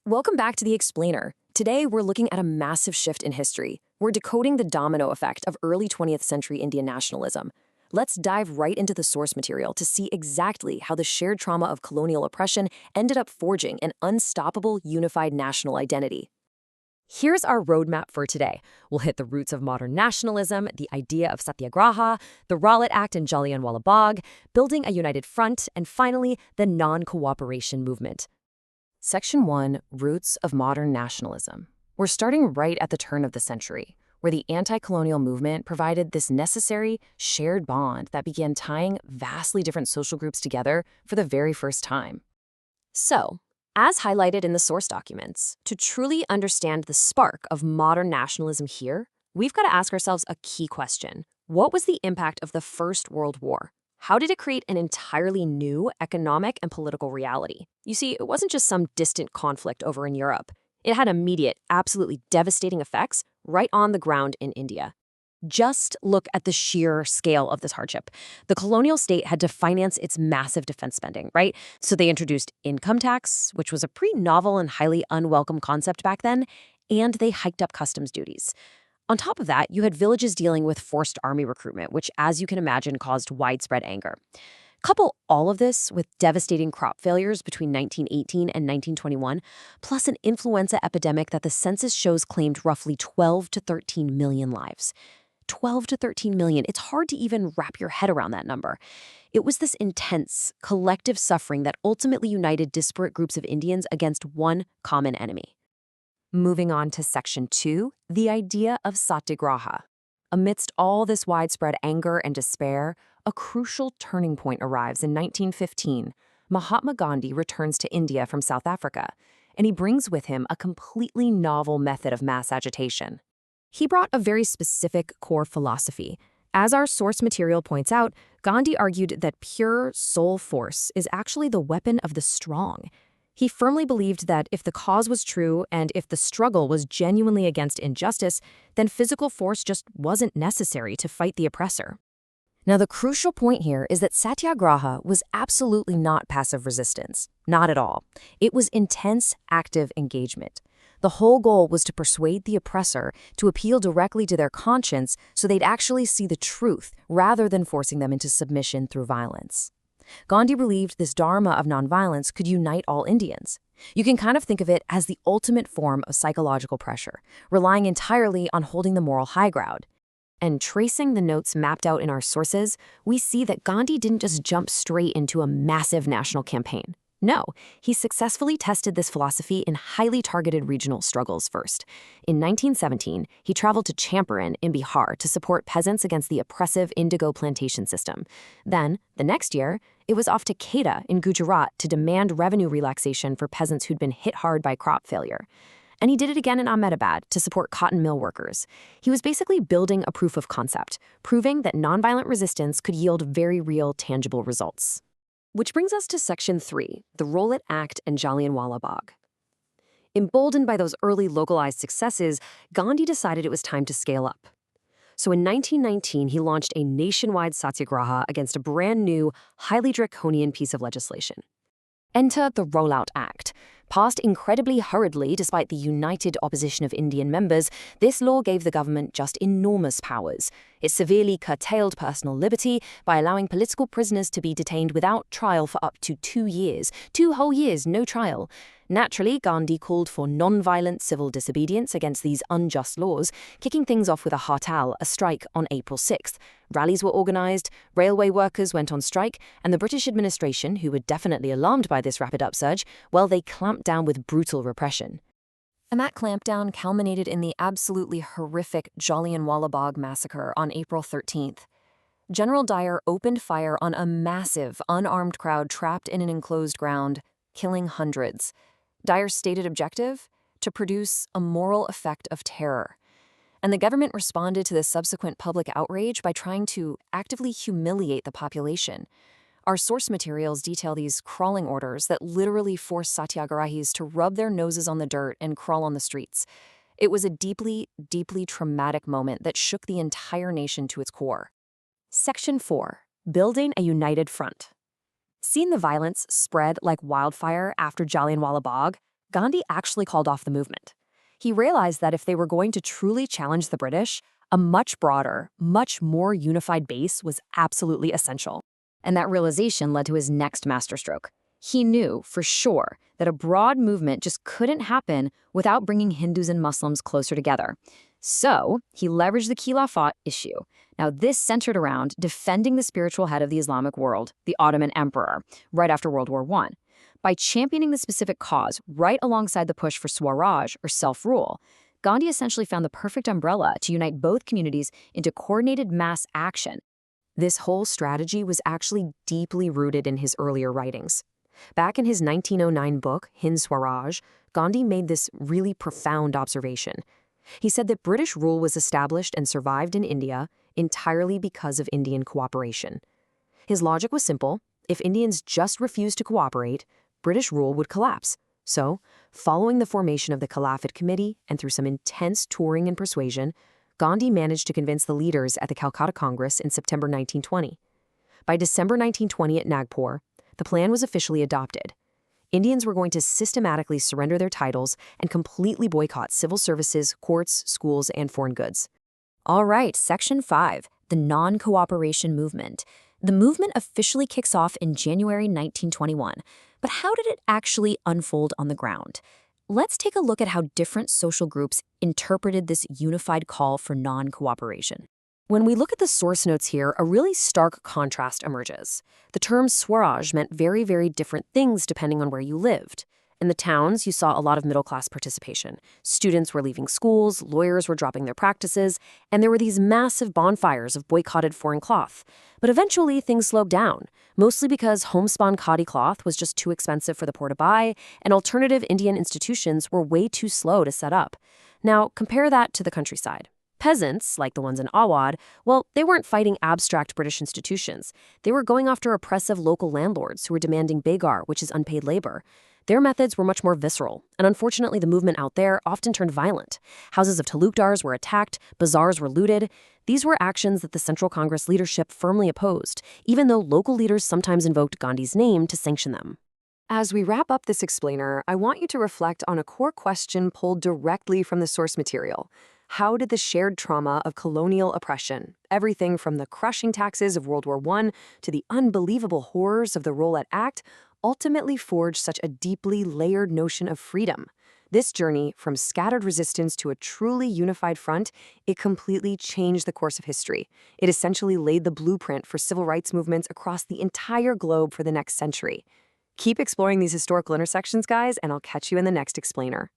Welcome back to The Explainer. Today, we're looking at a massive shift in history. We're decoding the domino effect of early 20th century Indian nationalism. Let's dive right into the source material to see exactly how the shared trauma of colonial oppression ended up forging an unstoppable, unified national identity. Here's our roadmap for today. We'll hit the roots of modern nationalism, the idea of Satyagraha, the Rowlatt Act and Jallianwala Bagh, building a united front, and finally, the non-cooperation movement. Section 1, Roots of Modern Nationalism. We're starting right at the turn of the century, where the anti-colonial movement provided this necessary, shared bond that began tying vastly different social groups together for the very first time. So, as highlighted in the source documents, to truly understand the spark of modern nationalism here, we've got to ask ourselves a key question. What was the impact of the First World War? How did it create an entirely new economic and political reality? You see, it wasn't just some distant conflict over in Europe. It had immediate, absolutely devastating effects right on the ground in India. Just look at the sheer scale of this hardship. The colonial state had to finance its massive defense spending, right? So they introduced income tax, which was a pretty novel and highly unwelcome concept back then, and they hiked up customs duties. On top of that, you had villages dealing with forced army recruitment, which, as you can imagine, caused widespread anger. Couple all of this with devastating crop failures between 1918 and 1921, plus an influenza epidemic that the census shows claimed roughly 12 to 13 million lives. 12 to 13 million, it's hard to even wrap your head around that number. It was this intense, collective suffering that ultimately united disparate groups of Indians against one common enemy. Moving on to Section 2, the idea of Satyagraha. Amidst all this widespread anger and despair, a crucial turning point arrives in 1915. Mahatma Gandhi returns to India from South Africa, and he brings with him a completely novel method of mass agitation. He brought a very specific core philosophy. As our source material points out, Gandhi argued that pure soul force is actually the weapon of the strong. He firmly believed that if the cause was true and if the struggle was genuinely against injustice, then physical force just wasn't necessary to fight the oppressor. Now, the crucial point here is that Satyagraha was absolutely not passive resistance. Not at all. It was intense, active engagement. The whole goal was to persuade the oppressor to appeal directly to their conscience so they'd actually see the truth rather than forcing them into submission through violence. Gandhi believed this dharma of nonviolence could unite all Indians. You can kind of think of it as the ultimate form of psychological pressure, relying entirely on holding the moral high ground. And tracing the notes mapped out in our sources, we see that Gandhi didn't just jump straight into a massive national campaign. No, he successfully tested this philosophy in highly targeted regional struggles first. In 1917, he traveled to Champaran in Bihar to support peasants against the oppressive indigo plantation system. Then, the next year, it was off to Kedah in Gujarat to demand revenue relaxation for peasants who'd been hit hard by crop failure. And he did it again in Ahmedabad to support cotton mill workers. He was basically building a proof of concept, proving that nonviolent resistance could yield very real, tangible results. Which brings us to Section 3, the Rowlatt Act and Jallianwala Bagh. Emboldened by those early localized successes, Gandhi decided it was time to scale up. So in 1919, he launched a nationwide satyagraha against a brand new, highly draconian piece of legislation. Enter the Rowlatt Act. Passed incredibly hurriedly despite the united opposition of Indian members, this law gave the government just enormous powers. It severely curtailed personal liberty by allowing political prisoners to be detained without trial for up to 2 years. 2 whole years, no trial. Naturally, Gandhi called for non-violent civil disobedience against these unjust laws, kicking things off with a hartal, a strike, on April 6th. Rallies were organized, railway workers went on strike, and the British administration, who were definitely alarmed by this rapid upsurge, well, they clamped down with brutal repression. And that clampdown culminated in the absolutely horrific Jallianwala Bagh massacre on April 13th. General Dyer opened fire on a massive, unarmed crowd trapped in an enclosed ground, killing hundreds. Dyer's stated objective? To produce a moral effect of terror. And the government responded to this subsequent public outrage by trying to actively humiliate the population. Our source materials detail these crawling orders that literally forced satyagrahis to rub their noses on the dirt and crawl on the streets. It was a deeply, deeply traumatic moment that shook the entire nation to its core. Section 4. Building a United Front. Seeing the violence spread like wildfire after Jallianwala Bagh, Gandhi actually called off the movement. He realized that if they were going to truly challenge the British, a much broader, much more unified base was absolutely essential. And that realization led to his next masterstroke. He knew, for sure, that a broad movement just couldn't happen without bringing Hindus and Muslims closer together. So, he leveraged the Khilafat issue. Now, this centered around defending the spiritual head of the Islamic world, the Ottoman Emperor, right after World War I. By championing the specific cause right alongside the push for Swaraj, or self-rule, Gandhi essentially found the perfect umbrella to unite both communities into coordinated mass action. This whole strategy was actually deeply rooted in his earlier writings. Back in his 1909 book, Hind Swaraj, Gandhi made this really profound observation. He said that British rule was established and survived in India entirely because of Indian cooperation. His logic was simple. If Indians just refused to cooperate, British rule would collapse. So, following the formation of the Caliphate Committee and through some intense touring and persuasion, Gandhi managed to convince the leaders at the Calcutta Congress in September 1920. By December 1920 at Nagpur, the plan was officially adopted. Indians were going to systematically surrender their titles and completely boycott civil services, courts, schools, and foreign goods. All right, Section 5, the non-cooperation movement. The movement officially kicks off in January 1921, but how did it actually unfold on the ground? Let's take a look at how different social groups interpreted this unified call for non-cooperation. When we look at the source notes here, a really stark contrast emerges. The term Swaraj meant very, very different things depending on where you lived. In the towns, you saw a lot of middle-class participation. Students were leaving schools, lawyers were dropping their practices, and there were these massive bonfires of boycotted foreign cloth. But eventually, things slowed down, mostly because homespun khadi cloth was just too expensive for the poor to buy, and alternative Indian institutions were way too slow to set up. Now, compare that to the countryside. Peasants, like the ones in Awadh, well, they weren't fighting abstract British institutions. They were going after oppressive local landlords who were demanding begar, which is unpaid labor. Their methods were much more visceral, and unfortunately the movement out there often turned violent. Houses of talukdars were attacked, bazaars were looted. These were actions that the Central Congress leadership firmly opposed, even though local leaders sometimes invoked Gandhi's name to sanction them. As we wrap up this explainer, I want you to reflect on a core question pulled directly from the source material. How did the shared trauma of colonial oppression, everything from the crushing taxes of World War I to the unbelievable horrors of the Rowlatt Act, ultimately forge such a deeply layered notion of freedom? This journey, from scattered resistance to a truly unified front, it completely changed the course of history. It essentially laid the blueprint for civil rights movements across the entire globe for the next century. Keep exploring these historical intersections, guys, and I'll catch you in the next explainer.